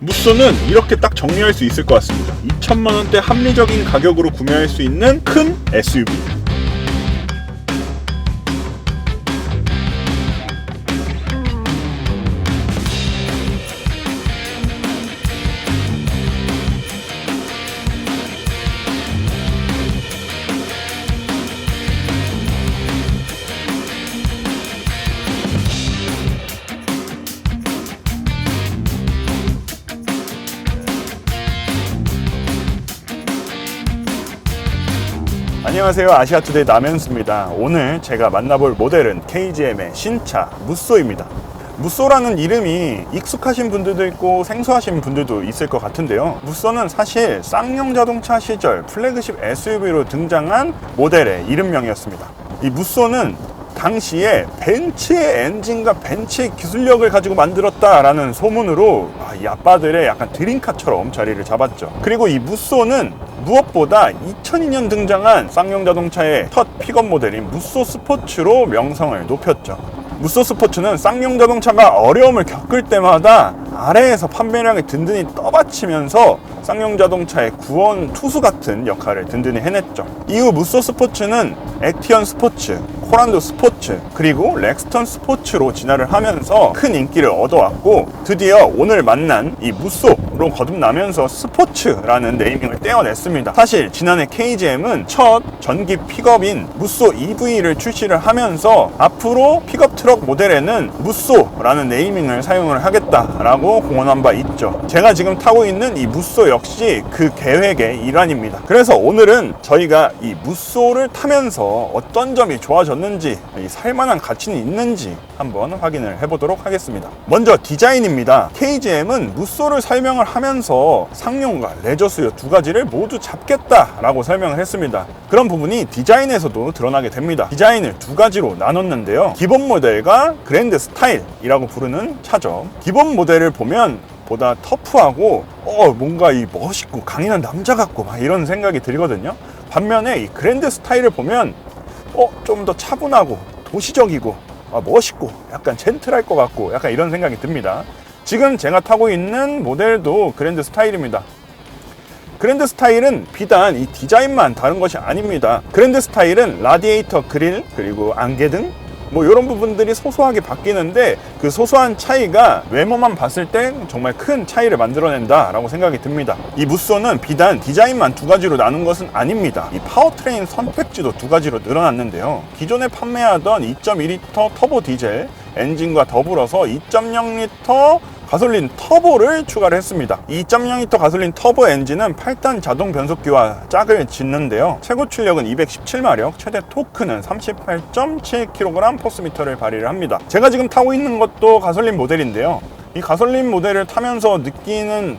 무쏘는 이렇게 딱 정리할 수 있을 것 같습니다. 2천만원대 합리적인 가격으로 구매할 수 있는 큰 SUV. 안녕하세요, 아시아투데이 남현수입니다. 오늘 제가 만나볼 모델은 KGM의 신차 무쏘입니다. 무쏘라는 이름이 익숙하신 분들도 있고 생소하신 분들도 있을 것 같은데요, 무쏘는 사실 쌍용 자동차 시절 플래그십 SUV로 등장한 모델의 이름명이었습니다. 이 무쏘는 당시에 벤츠의 엔진과 벤츠의 기술력을 가지고 만들었다라는 소문으로 이 아빠들의 약간 드림카처럼 자리를 잡았죠. 그리고 이 무쏘는 무엇보다 2002년 등장한 쌍용 자동차의 첫 픽업 모델인 무쏘 스포츠로 명성을 높였죠. 무쏘 스포츠는 쌍용 자동차가 어려움을 겪을 때마다 아래에서 판매량을 든든히 떠받치면서 쌍용 자동차의 구원 투수 같은 역할을 든든히 해냈죠. 이후 무쏘 스포츠는 액티언 스포츠, 코란도 스포츠, 그리고 렉스턴 스포츠로 진화를 하면서 큰 인기를 얻어왔고, 드디어 오늘 만난 이 무쏘로 거듭나면서 스포츠라는 네이밍을 떼어냈습니다. 사실 지난해 KGM은 첫 전기 픽업인 무쏘 EV를 출시를 하면서 앞으로 픽업 트럭 모델에는 무쏘라는 네이밍을 사용을 하겠다라고 공언한 바 있죠. 제가 지금 타고 있는 이 무쏘 역시 그 계획의 일환입니다. 그래서 오늘은 저희가 이 무쏘를 타면서 어떤 점이 좋아졌는지, 살만한 가치는 있는지 한번 확인을 해보도록 하겠습니다. 먼저 디자인입니다. KGM은 무쏘를 설명을 하면서 상용과 레저 수요 두 가지를 모두 잡겠다라고 설명을 했습니다. 그런 부분이 디자인에서도 드러나게 됩니다. 디자인을 두 가지로 나눴는데요, 기본 모델과 그랜드 스타일이라고 부르는 차죠. 기본 모델을 보면 보다 터프하고 뭔가 이 멋있고 강인한 남자 같고 막 이런 생각이 들거든요. 반면에 이 그랜드 스타일을 보면 좀 더 차분하고 도시적이고 멋있고 약간 젠틀할 것 같고 약간 이런 생각이 듭니다. 지금 제가 타고 있는 모델도 그랜드 스타일입니다. 그랜드 스타일은 비단 이 디자인만 다른 것이 아닙니다. 그랜드 스타일은 라디에이터 그릴, 그리고 안개등 이런 부분들이 소소하게 바뀌는데, 그 소소한 차이가 외모만 봤을 때 정말 큰 차이를 만들어낸다 라고 생각이 듭니다. 이 무쏘는 비단 디자인만 두 가지로 나눈 것은 아닙니다. 이 파워트레인 선택지도 두 가지로 늘어났는데요, 기존에 판매하던 2.2L 터보 디젤 엔진과 더불어서 2.0L 가솔린 터보를 추가를 했습니다. 2.0L 가솔린 터보 엔진은 8단 자동 변속기와 짝을 짓는데요, 최고 출력은 217마력, 최대 토크는 38.7kg 포스미터를 발휘를 합니다. 제가 지금 타고 있는 것도 가솔린 모델인데요, 이 가솔린 모델을 타면서 느끼는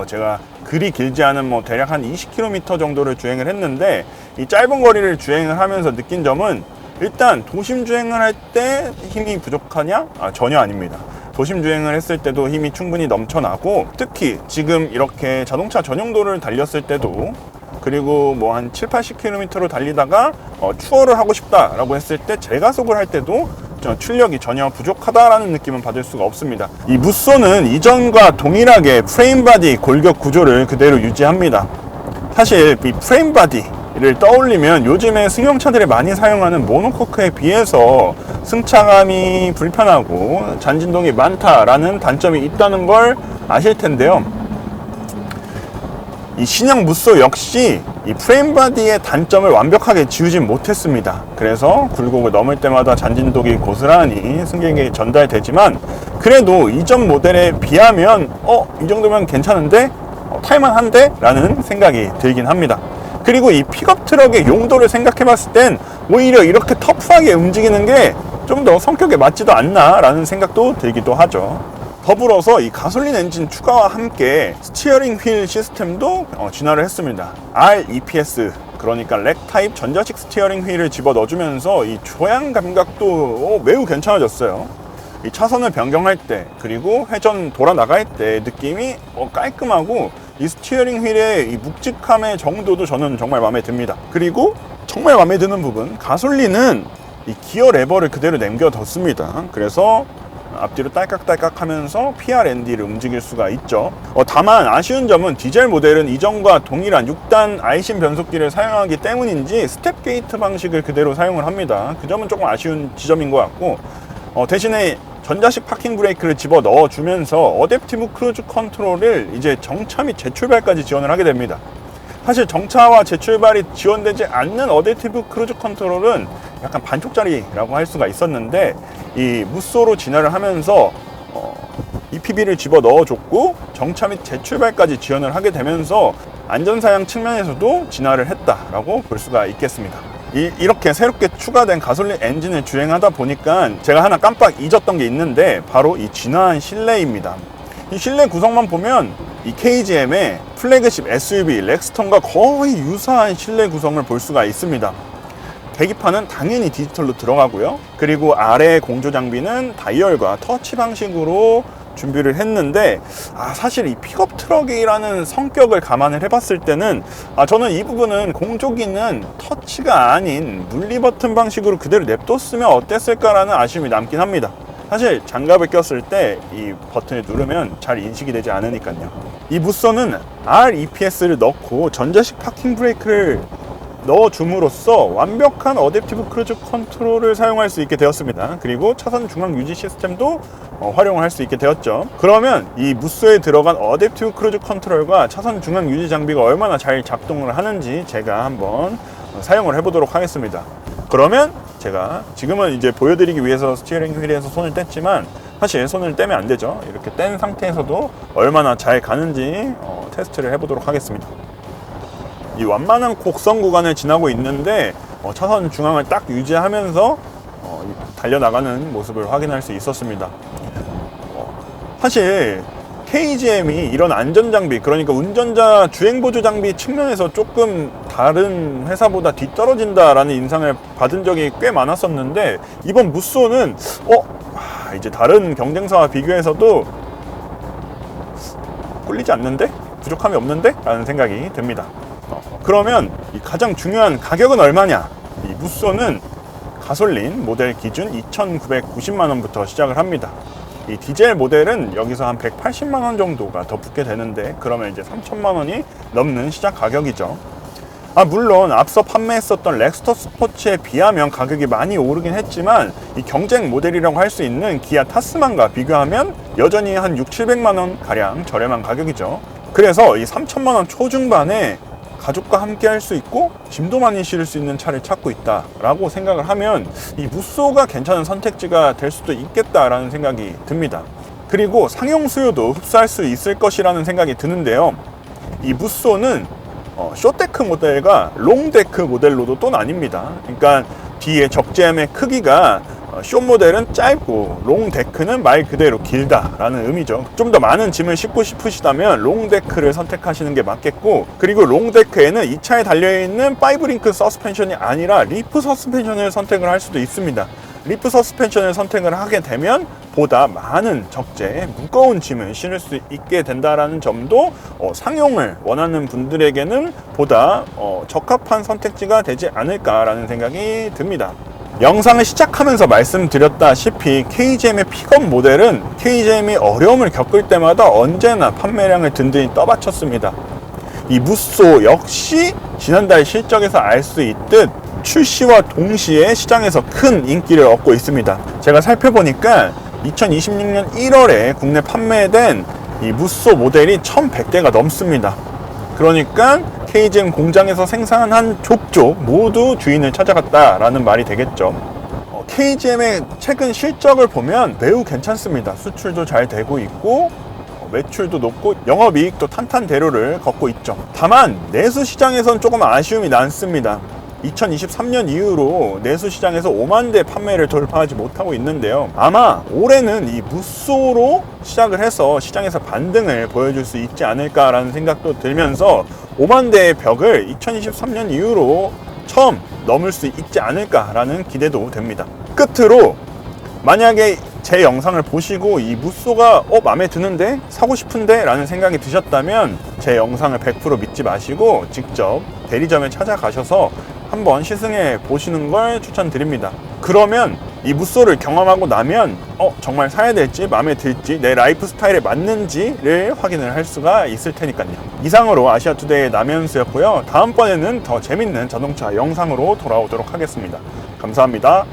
제가 그리 길지 않은 대략 한 20km 정도를 주행을 했는데, 이 짧은 거리를 주행을 하면서 느낀 점은, 일단 도심 주행을 할 때 힘이 부족하냐? 전혀 아닙니다. 도심 주행을 했을 때도 힘이 충분히 넘쳐나고, 특히 지금 이렇게 자동차 전용도를 달렸을 때도, 그리고 한 7, 80km로 달리다가 추월을 하고 싶다라고 했을 때 재가속을 할 때도 출력이 전혀 부족하다라는 느낌은 받을 수가 없습니다. 이 무쏘는 이전과 동일하게 프레임 바디 골격 구조를 그대로 유지합니다. 사실 이 프레임 바디를 떠올리면 요즘에 승용차들이 많이 사용하는 모노코크에 비해서 승차감이 불편하고 잔진동이 많다라는 단점이 있다는 걸 아실 텐데요, 이 신형 무쏘 역시 이 프레임 바디의 단점을 완벽하게 지우진 못했습니다. 그래서 굴곡을 넘을 때마다 잔진동이 고스란히 승객에게 전달되지만, 그래도 이전 모델에 비하면 이 정도면 괜찮은데? 탈만한데? 라는 생각이 들긴 합니다. 그리고 이 픽업 트럭의 용도를 생각해 봤을 땐 오히려 이렇게 터프하게 움직이는 게 좀 더 성격에 맞지도 않나 라는 생각도 들기도 하죠. 더불어서 이 가솔린 엔진 추가와 함께 스티어링 휠 시스템도 진화를 했습니다. REPS, 그러니까 렉 타입 전자식 스티어링 휠을 집어 넣어주면서 이 조향 감각도 매우 괜찮아졌어요. 이 차선을 변경할 때, 그리고 회전 돌아 나갈 때 느낌이 깔끔하고, 이 스티어링 휠의 이 묵직함의 정도도 저는 정말 마음에 듭니다. 그리고 정말 마음에 드는 부분, 가솔린은 이 기어 레버를 그대로 남겨뒀습니다. 그래서 앞뒤로 딸깍딸깍 하면서 PRND를 움직일 수가 있죠. 다만 아쉬운 점은 디젤 모델은 이전과 동일한 6단 아이신 변속기를 사용하기 때문인지 스텝 게이트 방식을 그대로 사용을 합니다. 그 점은 조금 아쉬운 지점인 것 같고, 대신에 전자식 파킹 브레이크를 집어 넣어주면서 어댑티브 크루즈 컨트롤을 이제 정차 및 재출발까지 지원을 하게 됩니다. 사실 정차와 재출발이 지원되지 않는 어댑티브 크루즈 컨트롤은 약간 반쪽짜리라고 할 수가 있었는데, 이 무쏘로 진화를 하면서 EPB를 집어 넣어줬고 정차 및 재출발까지 지원을 하게 되면서 안전사양 측면에서도 진화를 했다라고 볼 수가 있겠습니다. 이렇게 새롭게 추가된 가솔린 엔진을 주행하다 보니까 제가 하나 깜빡 잊었던 게 있는데, 바로 이 진화한 실내입니다. 이 실내 구성만 보면 이 KGM의 플래그십 SUV 렉스턴과 거의 유사한 실내 구성을 볼 수가 있습니다. 계기판은 당연히 디지털로 들어가고요. 그리고 아래 공조 장비는 다이얼과 터치 방식으로 준비를 했는데, 사실 이 픽업 트럭이라는 성격을 감안을 해봤을 때는 저는 이 부분은 공조기는 터치가 아닌 물리 버튼 방식으로 그대로 냅뒀으면 어땠을까라는 아쉬움이 남긴 합니다. 사실 장갑을 꼈을 때 이 버튼을 누르면 잘 인식이 되지 않으니까요. 이 무쏘는 REPS를 넣고 전자식 파킹 브레이크를 넣어줌으로써 완벽한 어댑티브 크루즈 컨트롤을 사용할 수 있게 되었습니다. 그리고 차선 중앙 유지 시스템도 활용을 할 수 있게 되었죠. 그러면 이 무쏘에 들어간 어댑티브 크루즈 컨트롤과 차선 중앙 유지 장비가 얼마나 잘 작동을 하는지 제가 한번 사용을 해보도록 하겠습니다. 그러면 제가 지금은 이제 보여드리기 위해서 스티어링 휠에서 손을 뗐지만, 사실 손을 떼면 안 되죠. 이렇게 뗀 상태에서도 얼마나 잘 가는지 테스트를 해보도록 하겠습니다. 이 완만한 곡선 구간을 지나고 있는데 차선 중앙을 딱 유지하면서 달려나가는 모습을 확인할 수 있었습니다. 사실 KGM이 이런 안전장비, 그러니까 운전자 주행보조 장비 측면에서 조금 다른 회사보다 뒤떨어진다라는 인상을 받은 적이 꽤 많았었는데, 이번 무쏘는 이제 다른 경쟁사와 비교해서도 꿀리지 않는데? 부족함이 없는데? 라는 생각이 듭니다. 그러면 이 가장 중요한 가격은 얼마냐? 이 무쏘는 가솔린 모델 기준 2,990만원부터 시작을 합니다. 이 디젤 모델은 여기서 한 180만원 정도가 더 붙게 되는데, 그러면 이제 3천만원이 넘는 시작 가격이죠. 물론 앞서 판매했었던 렉스터 스포츠에 비하면 가격이 많이 오르긴 했지만, 이 경쟁 모델이라고 할 수 있는 기아 타스만과 비교하면 여전히 한 600~700만원 가량 저렴한 가격이죠. 그래서 이 3천만원 초중반에 가족과 함께 할 수 있고 짐도 많이 실을 수 있는 차를 찾고 있다라고 생각을 하면 이 무쏘가 괜찮은 선택지가 될 수도 있겠다라는 생각이 듭니다. 그리고 상용 수요도 흡수할 수 있을 것이라는 생각이 드는데요. 이 무쏘는 숏데크 모델과 롱데크 모델로도 또 나뉩니다. 그러니까 뒤에 적재함의 크기가 숏 모델은 짧고 롱데크는 말 그대로 길다라는 의미죠. 좀 더 많은 짐을 싣고 싶으시다면 롱데크를 선택하시는 게 맞겠고, 그리고 롱데크에는 이 차에 달려있는 5링크 서스펜션이 아니라 리프 서스펜션을 선택을 할 수도 있습니다. 리프 서스펜션을 선택을 하게 되면 보다 많은 적재, 무거운 짐을 실을 수 있게 된다는 점도 상용을 원하는 분들에게는 보다 적합한 선택지가 되지 않을까라는 생각이 듭니다. 영상을 시작하면서 말씀드렸다시피 KGM의 픽업 모델은 KGM이 어려움을 겪을 때마다 언제나 판매량을 든든히 떠받쳤습니다. 이 무쏘 역시 지난달 실적에서 알 수 있듯 출시와 동시에 시장에서 큰 인기를 얻고 있습니다. 제가 살펴보니까 2026년 1월에 국내 판매된 이 무쏘 모델이 1100대가 넘습니다. 그러니까 KGM 공장에서 생산한 족족 모두 주인을 찾아갔다라는 말이 되겠죠. KGM의 최근 실적을 보면 매우 괜찮습니다. 수출도 잘 되고 있고 매출도 높고 영업이익도 탄탄대로를 걷고 있죠. 다만 내수 시장에선 조금 아쉬움이 남습니다. 2023년 이후로 내수 시장에서 5만 대 판매를 돌파하지 못하고 있는데요. 아마 올해는 이 무쏘로 시작을 해서 시장에서 반등을 보여줄 수 있지 않을까라는 생각도 들면서 5만 대의 벽을 2023년 이후로 처음 넘을 수 있지 않을까라는 기대도 됩니다. 끝으로 만약에 제 영상을 보시고 이 무쏘가 마음에 드는데? 사고 싶은데? 라는 생각이 드셨다면 제 영상을 100% 믿지 마시고 직접 대리점에 찾아가셔서 한번 시승해 보시는 걸 추천드립니다. 그러면 이 무쏘를 경험하고 나면 정말 사야 될지, 마음에 들지, 내 라이프 스타일에 맞는지를 확인을 할 수가 있을 테니까요. 이상으로 아시아투데이 남현수였고요. 다음번에는 더 재밌는 자동차 영상으로 돌아오도록 하겠습니다. 감사합니다.